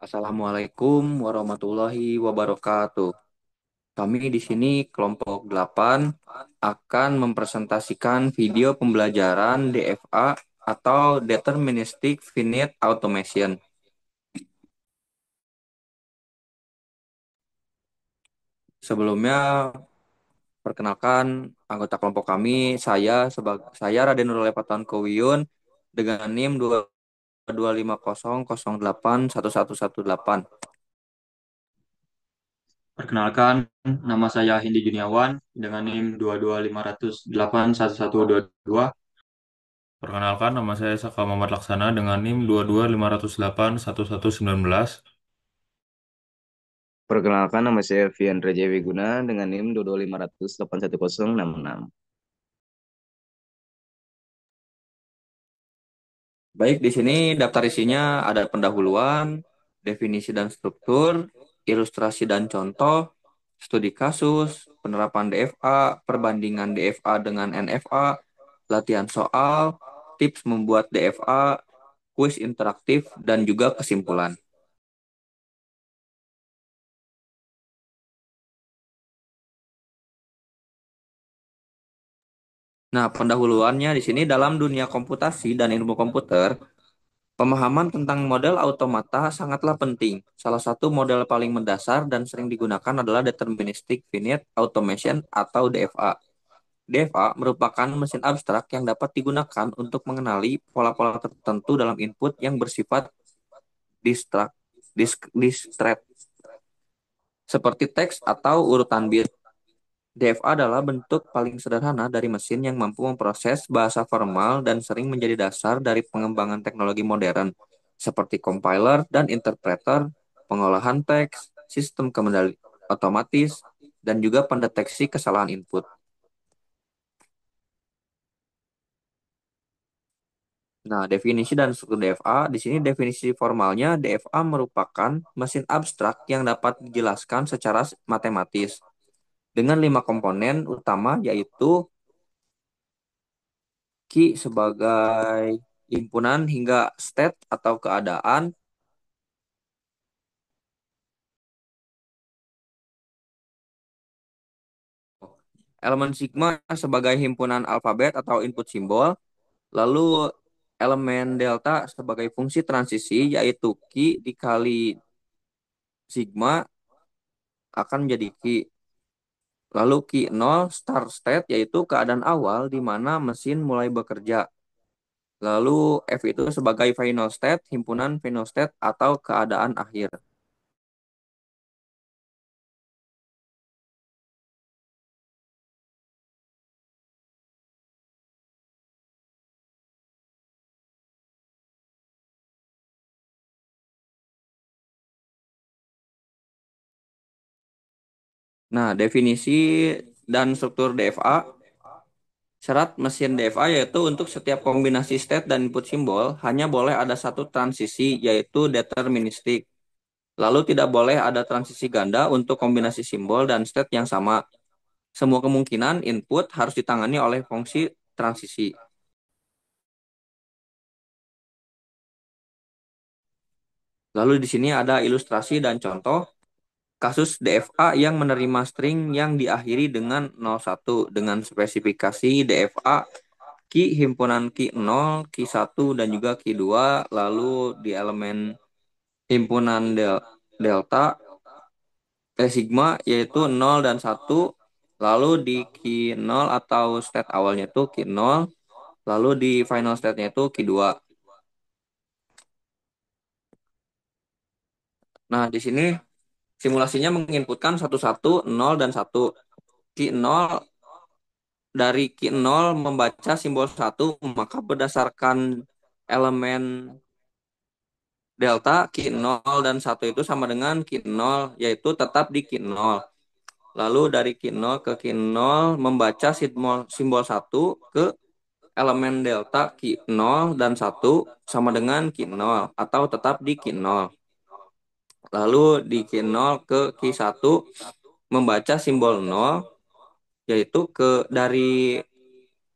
Assalamualaikum warahmatullahi wabarakatuh. Kami di sini kelompok 8 akan mempresentasikan video pembelajaran DFA atau Deterministic Finite Automation. Sebelumnya, perkenalkan anggota kelompok kami, saya Raden Nurul Patan Kowiyun dengan NIM 2250081118. Perkenalkan, nama saya Hindi Juniawan dengan NIM 225081122. Perkenalkan, nama saya Saka Muhammad Laksana dengan NIM 225081119. Perkenalkan, nama saya Vian Reja Wiguna dengan NIM 22500811066. Baik, di sini daftar isinya ada pendahuluan, definisi dan struktur, ilustrasi dan contoh, studi kasus, penerapan DFA, perbandingan DFA dengan NFA, latihan soal, tips membuat DFA, kuis interaktif, dan juga kesimpulan. Nah, pendahuluannya di sini dalam dunia komputasi dan ilmu komputer, pemahaman tentang model automata sangatlah penting. Salah satu model paling mendasar dan sering digunakan adalah Deterministic Finite Automation atau DFA. DFA merupakan mesin abstrak yang dapat digunakan untuk mengenali pola-pola tertentu dalam input yang bersifat distract, distrct, seperti teks atau urutan bit. DFA adalah bentuk paling sederhana dari mesin yang mampu memproses bahasa formal dan sering menjadi dasar dari pengembangan teknologi modern, seperti compiler dan interpreter, pengolahan teks, sistem kendali otomatis, dan juga pendeteksi kesalahan input. Nah, definisi dan struktur DFA, di sini definisi formalnya DFA merupakan mesin abstrak yang dapat dijelaskan secara matematis dengan 5 komponen utama yaitu key sebagai himpunan hingga state atau keadaan, elemen sigma sebagai himpunan alfabet atau input simbol, lalu elemen delta sebagai fungsi transisi yaitu key dikali sigma akan menjadi key. Lalu key 0 start state yaitu keadaan awal di mana mesin mulai bekerja. Lalu F itu sebagai final state, himpunan final state atau keadaan akhir. Nah, definisi dan struktur DFA. Syarat mesin DFA yaitu untuk setiap kombinasi state dan input simbol hanya boleh ada satu transisi yaitu deterministik. Lalu tidak boleh ada transisi ganda untuk kombinasi simbol dan state yang sama. Semua kemungkinan input harus ditangani oleh fungsi transisi. Lalu di sini ada ilustrasi dan contoh kasus DFA yang menerima string yang diakhiri dengan 01 dengan spesifikasi DFA key himpunan key 0, key 1 dan juga key 2, lalu di elemen himpunan delta sigma yaitu 0 dan 1, lalu di key 0 atau state awalnya itu key 0, lalu di final state-nya itu key 2. Nah, di sini simulasinya menginputkan 11, 0 dan 1. Key 0 dari key 0 membaca simbol 1, maka berdasarkan elemen delta key 0 dan 1 itu sama dengan key 0 yaitu tetap di key 0. Lalu dari key 0 ke key 0 membaca simbol 1 ke elemen delta key 0 dan 1 sama dengan key 0 atau tetap di key 0. Lalu di key 0 ke key 1 membaca simbol 0 yaitu ke dari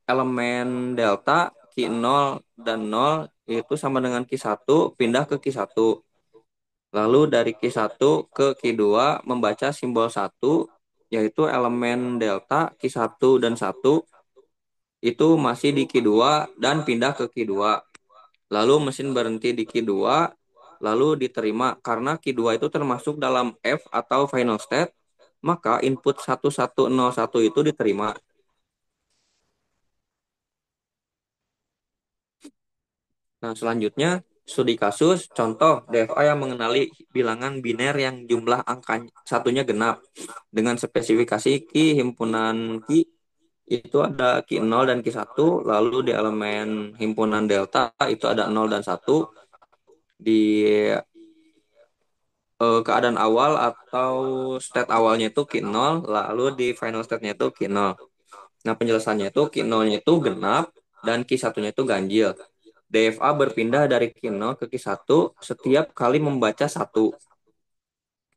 elemen delta key 0 dan 0 itu sama dengan key 1 pindah ke key 1. Lalu dari Q1 ke Q2 membaca simbol satu, yaitu elemen delta Q1 dan satu itu masih di Q2 dan pindah ke Q2. Lalu mesin berhenti di Q2, lalu diterima karena Q2 itu termasuk dalam F atau final state, maka input 1101 itu diterima. Nah, selanjutnya studi kasus contoh DFA yang mengenali bilangan biner yang jumlah angka satunya genap dengan spesifikasi key himpunan key itu ada key 0 dan key 1, lalu di elemen himpunan delta itu ada 0 dan 1 di keadaan awal atau state awalnya itu key 0, lalu di final state-nya itu key 0. Nah, penjelasannya itu key 0-nya itu genap dan key 1-nya itu ganjil. DFA berpindah dari key 0 ke key 1 setiap kali membaca satu.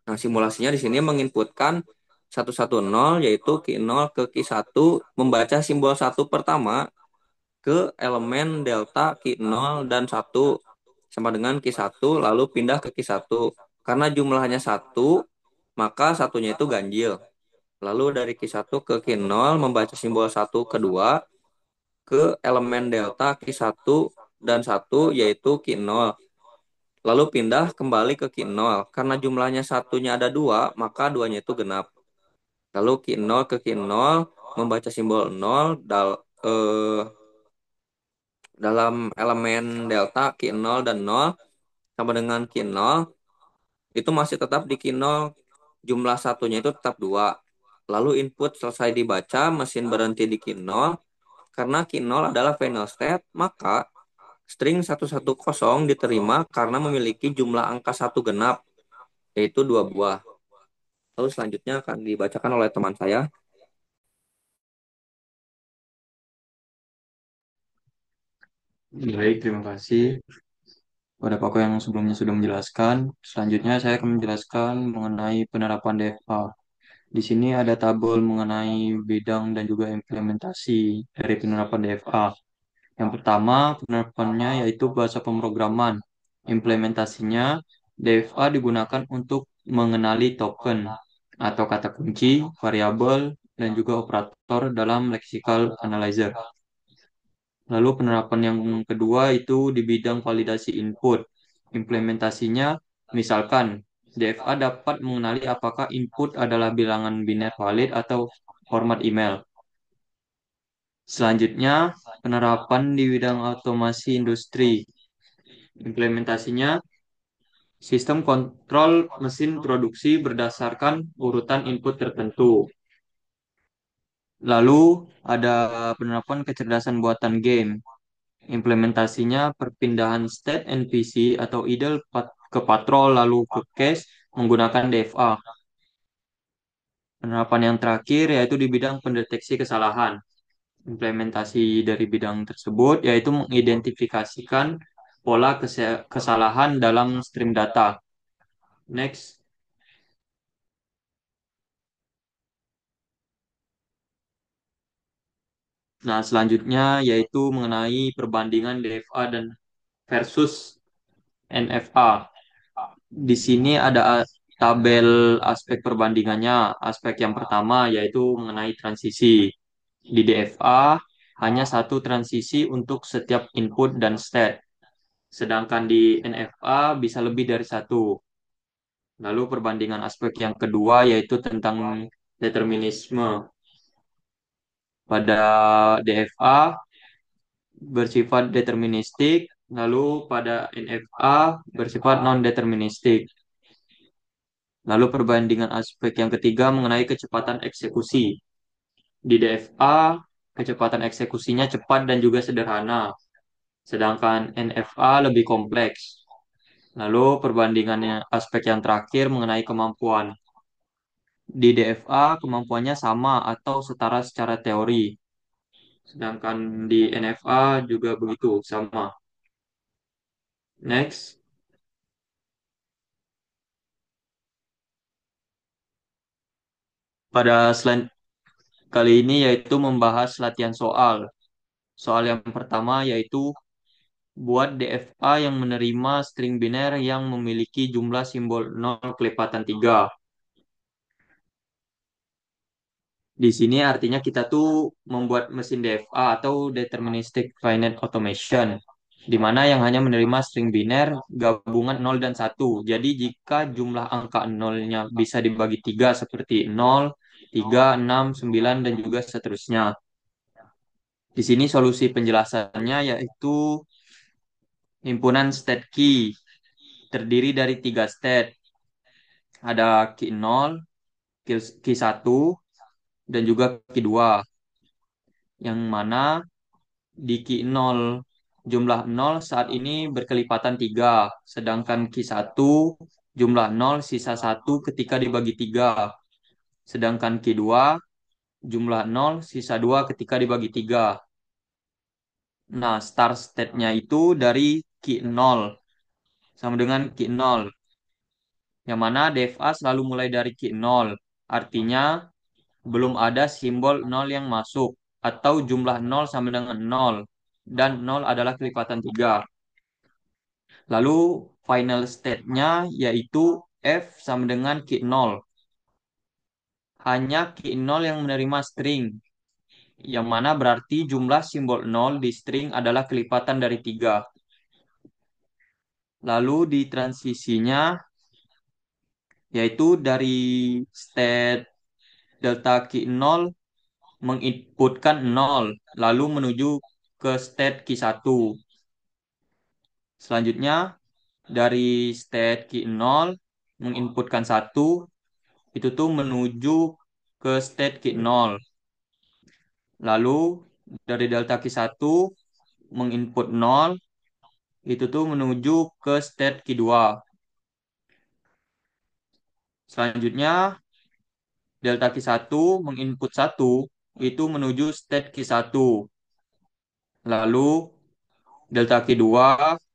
Nah, simulasinya di sini menginputkan 110 yaitu key 0 ke key 1 membaca simbol satu pertama ke elemen delta key 0 dan satu sama dengan key 1 lalu pindah ke key 1. Karena jumlahnya satu, maka satunya itu ganjil. Lalu dari key 1 ke key 0 membaca simbol satu kedua ke elemen delta key 1 dan satu yaitu key 0. Lalu pindah kembali ke key 0. Karena jumlahnya satunya ada dua, maka duanya itu genap. Lalu key 0 ke key 0 membaca simbol 0 dalam elemen delta key 0 dan 0 sama dengan key 0 itu masih tetap di key 0, jumlah satunya itu tetap 2. Lalu input selesai dibaca, mesin berhenti di key 0. Karena key 0 adalah final state, maka string 110 diterima karena memiliki jumlah angka satu genap, yaitu 2 buah. Lalu selanjutnya akan dibacakan oleh teman saya. Baik, terima kasih pada Pak yang sebelumnya sudah menjelaskan. Selanjutnya saya akan menjelaskan mengenai penerapan DFA. Di sini ada tabel mengenai bidang dan juga implementasi dari penerapan DFA. Yang pertama, penerapannya yaitu bahasa pemrograman. Implementasinya, DFA digunakan untuk mengenali token atau kata kunci, variabel, dan juga operator dalam lexical analyzer. Lalu penerapan yang kedua itu di bidang validasi input. Implementasinya, misalkan DFA dapat mengenali apakah input adalah bilangan biner valid atau format email. Selanjutnya, penerapan di bidang otomasi industri. Implementasinya, sistem kontrol mesin produksi berdasarkan urutan input tertentu. Lalu ada penerapan kecerdasan buatan game. Implementasinya perpindahan state NPC atau idle ke patrol lalu ke cache menggunakan DFA. Penerapan yang terakhir yaitu di bidang pendeteksi kesalahan. Implementasi dari bidang tersebut yaitu mengidentifikasikan pola kesalahan dalam stream data. Next. Nah, selanjutnya yaitu mengenai perbandingan DFA dan versus NFA. Di sini ada tabel aspek perbandingannya. Aspek yang pertama yaitu mengenai transisi. Di DFA hanya satu transisi untuk setiap input dan state. Sedangkan di NFA bisa lebih dari satu. Lalu perbandingan aspek yang kedua yaitu tentang determinisme. Pada DFA bersifat deterministik, lalu pada NFA bersifat non-deterministik. Lalu perbandingan aspek yang ketiga mengenai kecepatan eksekusi. Di DFA, kecepatan eksekusinya cepat dan juga sederhana, sedangkan NFA lebih kompleks. Lalu perbandingannya aspek yang terakhir mengenai kemampuan. Di DFA, kemampuannya sama atau setara secara teori, sedangkan di NFA juga begitu, sama. Next. Pada slide kali ini yaitu membahas latihan soal. Soal yang pertama yaitu buat DFA yang menerima string biner yang memiliki jumlah simbol 0 kelipatan 3. Di sini artinya kita tuh membuat mesin DFA atau Deterministic Finite Automation, di mana yang hanya menerima string biner gabungan 0 dan 1. Jadi jika jumlah angka nolnya bisa dibagi 3 seperti 0, 3, 6, 9, dan juga seterusnya. Di sini solusi penjelasannya yaitu himpunan state key terdiri dari 3 state. Ada key 0, key 1, dan juga key 2. Yang mana di Ki 0 jumlah 0 saat ini berkelipatan 3, sedangkan Ki 1 jumlah 0 sisa 1 ketika dibagi 3, sedangkan Ki 2 jumlah 0 sisa 2 ketika dibagi 3. Nah, start state-nya itu dari Ki 0 sama dengan Ki 0, yang mana DFA selalu mulai dari Ki 0. Artinya belum ada simbol 0 yang masuk, atau jumlah 0 sama dengan 0, dan 0 adalah kelipatan 3. Lalu final state-nya yaitu F sama dengan Q 0. Hanya Q 0 yang menerima string, yang mana berarti jumlah simbol 0 di string adalah kelipatan dari 3. Lalu di transisinya yaitu dari state delta Q 0 menginputkan 0, lalu menuju ke state Q 1. Selanjutnya dari state Q 0 menginputkan 1, itu tuh menuju ke state Q 0. Lalu dari delta Q1 menginput 0, itu tuh menuju ke state Q2. Selanjutnya delta Q1 menginput 1, itu menuju state Q1. Lalu delta Q2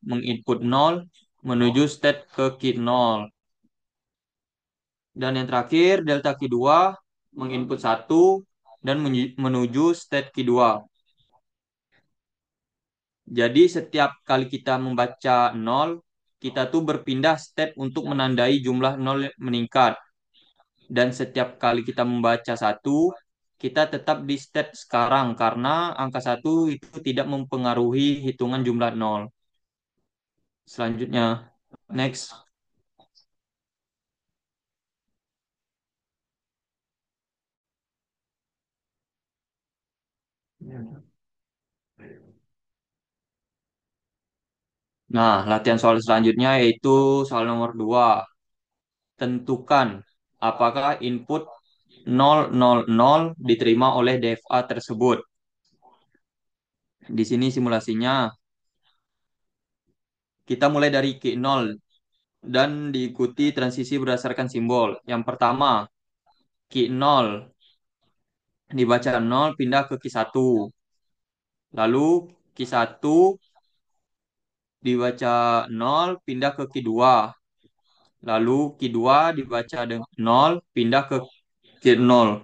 menginput 0 menuju state ke Q0. Dan yang terakhir delta Q2 menginput 1 dan menuju state Q2. Jadi setiap kali kita membaca 0, kita tuh berpindah state untuk menandai jumlah 0 meningkat. Dan setiap kali kita membaca 1, kita tetap di state sekarang karena angka 1 itu tidak mempengaruhi hitungan jumlah 0. Selanjutnya, next. Nah, latihan soal selanjutnya yaitu soal nomor 2. Tentukan apakah input 000 diterima oleh DFA tersebut. Di sini simulasinya kita mulai dari Q 0 dan diikuti transisi berdasarkan simbol. Yang pertama, Q 0 dibaca 0 pindah ke Q 1. Lalu Q 1 dibaca 0 pindah ke Q 2. Lalu Q 2 dibaca 0 pindah ke Q 0.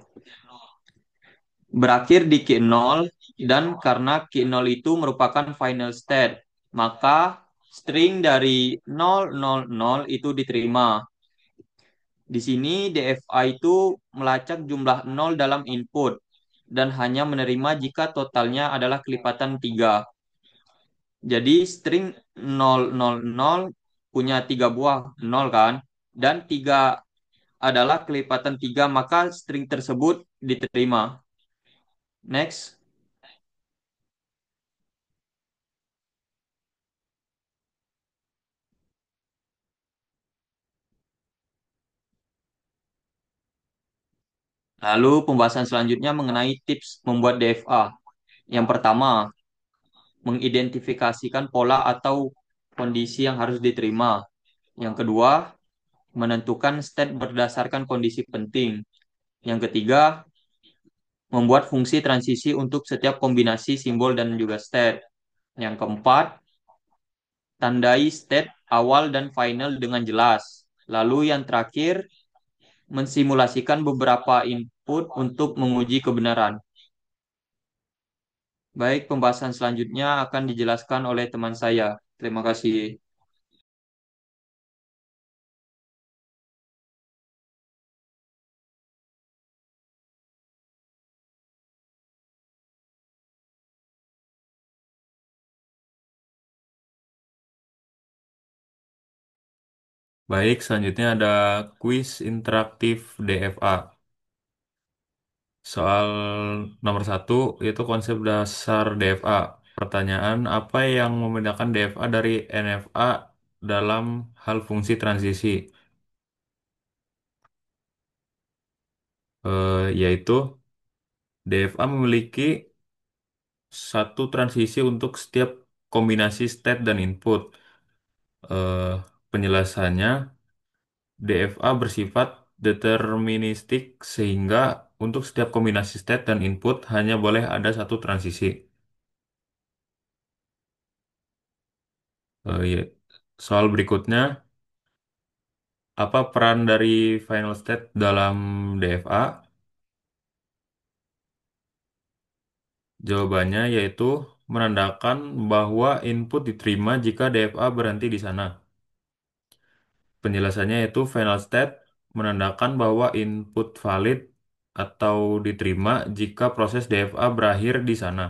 Berakhir di Q 0, dan karena Q 0 itu merupakan final state, maka string dari 000 itu diterima. Di sini DFA itu melacak jumlah 0 dalam input dan hanya menerima jika totalnya adalah kelipatan 3. Jadi string 000 punya 3 buah 0 kan? Dan 3 adalah kelipatan 3, maka string tersebut diterima. Next. Lalu pembahasan selanjutnya mengenai tips membuat DFA. Yang pertama, mengidentifikasikan pola atau kondisi yang harus diterima. Yang kedua, menentukan state berdasarkan kondisi penting. Yang ketiga, membuat fungsi transisi untuk setiap kombinasi simbol dan juga state. Yang keempat, tandai state awal dan final dengan jelas. Lalu yang terakhir, mensimulasikan beberapa input untuk menguji kebenaran. Baik, pembahasan selanjutnya akan dijelaskan oleh teman saya. Terima kasih. Baik, selanjutnya ada kuis interaktif DFA. Soal nomor satu yaitu konsep dasar DFA. Pertanyaan, apa yang membedakan DFA dari NFA dalam hal fungsi transisi? Yaitu DFA memiliki satu transisi untuk setiap kombinasi state dan input. Penjelasannya, DFA bersifat deterministik sehingga untuk setiap kombinasi state dan input hanya boleh ada satu transisi. Ya. Soal berikutnya, apa peran dari final state dalam DFA? Jawabannya yaitu menandakan bahwa input diterima jika DFA berhenti di sana. Penjelasannya yaitu final state menandakan bahwa input valid atau diterima jika proses DFA berakhir di sana.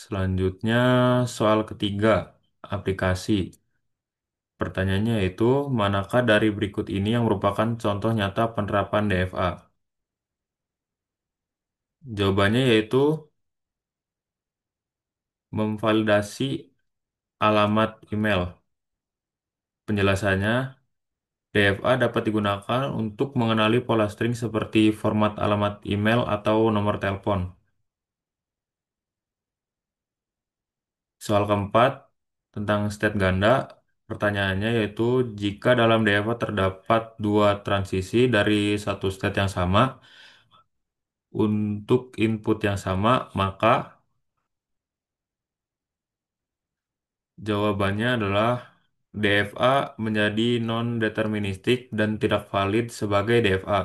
Selanjutnya, soal ketiga, aplikasi. Pertanyaannya yaitu, manakah dari berikut ini yang merupakan contoh nyata penerapan DFA? Jawabannya yaitu memvalidasi alamat email. Penjelasannya, DFA dapat digunakan untuk mengenali pola string seperti format alamat email atau nomor telepon. Soal keempat, tentang state ganda. Pertanyaannya yaitu, jika dalam DFA terdapat dua transisi dari satu state yang sama, untuk input yang sama, maka jawabannya adalah DFA menjadi non-deterministik dan tidak valid sebagai DFA.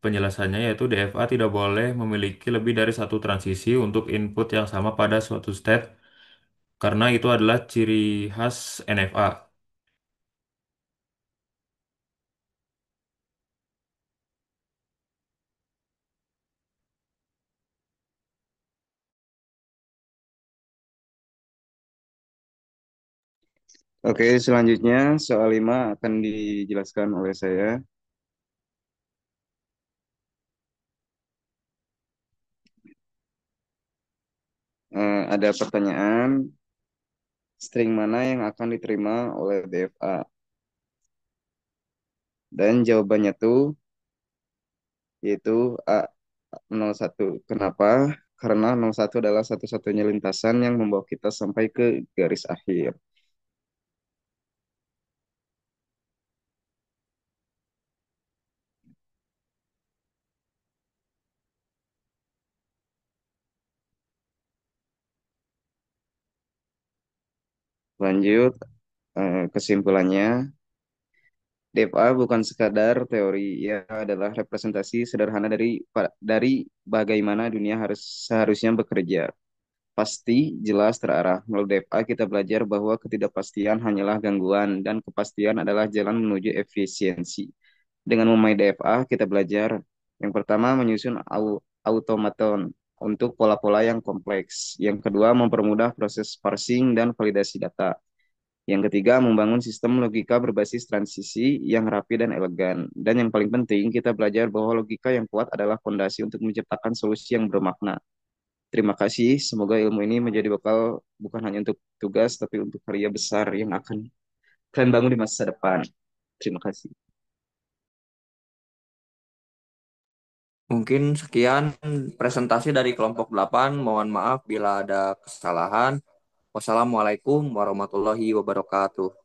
Penjelasannya yaitu DFA tidak boleh memiliki lebih dari satu transisi untuk input yang sama pada suatu state karena itu adalah ciri khas NFA. Oke, selanjutnya soal 5 akan dijelaskan oleh saya. Ada pertanyaan, string mana yang akan diterima oleh DFA? Dan jawabannya tuh yaitu A01. Kenapa? Karena 01 adalah satu-satunya lintasan yang membawa kita sampai ke garis akhir. Lanjut, kesimpulannya, DFA bukan sekadar teori, ia adalah representasi sederhana dari bagaimana dunia seharusnya bekerja. Pasti, jelas, terarah. Melalui DFA kita belajar bahwa ketidakpastian hanyalah gangguan dan kepastian adalah jalan menuju efisiensi. Dengan memahami DFA, kita belajar yang pertama menyusun automaton untuk pola-pola yang kompleks. Yang kedua, mempermudah proses parsing dan validasi data. Yang ketiga, membangun sistem logika berbasis transisi yang rapi dan elegan. Dan yang paling penting, kita belajar bahwa logika yang kuat adalah fondasi untuk menciptakan solusi yang bermakna. Terima kasih, semoga ilmu ini menjadi bekal bukan hanya untuk tugas, tapi untuk karya besar yang akan kalian bangun di masa depan. Terima kasih. Mungkin sekian presentasi dari kelompok 8. Mohon maaf bila ada kesalahan. Wassalamualaikum warahmatullahi wabarakatuh.